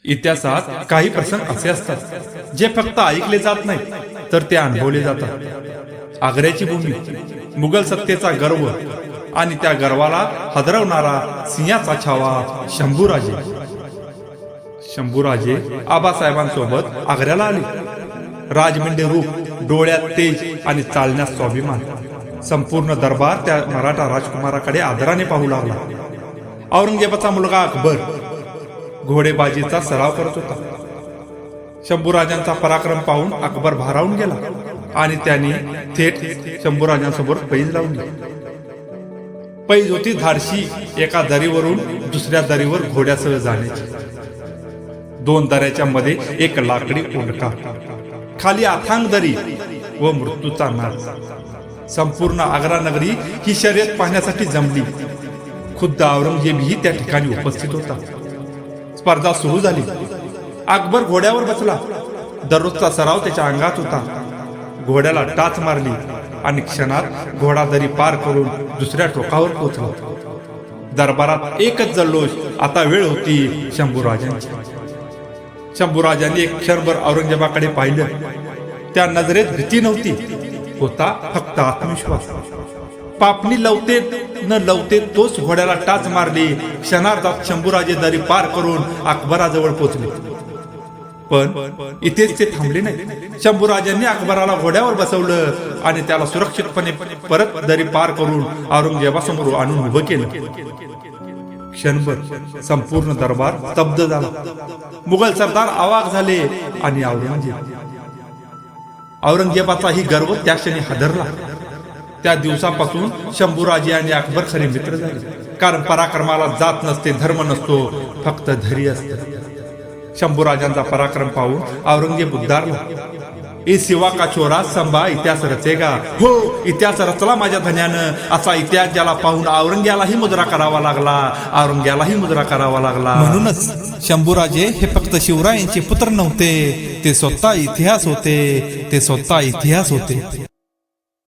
इतिहासात काही प्रसंग असे असतात जे फक्त ऐकले जात नाहीत तर ते अनुभवले जातात. आग्र्याची भूमी, मुघल सत्तेचा गर्व आणि त्या गर्वाला हादरवणारा सिंहाचा छावा शंभूराजे. शंभूराजे आबासाहेबांसोबत आग्र्याला आले. राजमेंढे रूप, डोळ्यात तेज आणि चालण्यात स्वाभिमान. संपूर्ण दरबार त्या मराठा राजकुमाराकडे आदराने पाहू लागला. औरंगजेबाचा मुलगा अकबर घोडेबाजीचा सराव करत होता. शंभूराजांचा पराक्रम पाहून अकबर भारावून गेला आणि त्याने थेट शंभूराजांसमोर पैज लावली. पैज होती धाडशी, एका दरीवरून दुसऱ्या दरीवर घोड्यासह जाण्याची. दोन दऱ्याच्या मध्ये एक लाकडी ओंडका, खाली अथांग दरी व मृत्यूचा नाद. संपूर्ण आग्रा नगरी ही शर्यत पाहण्यासाठी जमली. खुद्द औरंगजेबही त्या ठिकाणी उपस्थित होता. स्पर्धा सुरू झाली. अकबर घोड्यावर बसला. दररोजचा सराव त्याच्या अंगात होता. घोड्याला टाच मारली आणि क्षणात घोडा दरी पार करून दुसऱ्या टोकावर पोहोचला. दरबारात एकच जल्लोष. आता वेळ होती शंभूराजांची. शंभूराजांनी एक क्षणभर औरंगजेबाकडे पाहिलं. त्या नजरेत भीती नव्हती, होता फक्त आत्मविश्वास. पापणी लवते न लवते तोच घोड्याला टाच मारली. क्षणार्धात शंभूराजे दरी पार करून अकबराजवळ पोहोचले. पण इथेच ते थांबले नाही. शंभूराजांनी अकबराला घोड्यावर बसवलं आणि त्याला सुरक्षितपणे परत दरी पार करून औरंगजेबासमोर आणून उभं केलं. क्षणभर संपूर्ण दरबार स्तब्ध झाला. मुघल सरदार अवाक झाले आणि औरंगजेबाचाही गर्व त्या क्षणी हादरला. त्या दिवसापासून शंभूराजे आणि अकबर खरे मित्र झाले. कारण पराक्रमाला जात नसते, धर्म नसतो, फक्त धैर्य असते. शंभूराजांचा पराक्रम पाहून औरंगजेब उद्गारला, ए सिवा का चोरा संभा इतिहास रचेगा. हो, इतिहास रचला माझ्या धन्यानं. असा इतिहास ज्याला पाहून औरंग्यालाही मुजरा करावा लागला. म्हणूनच शंभूराजे हे फक्त शिवरायांचे पुत्र नव्हते, ते स्वतः इतिहास होते.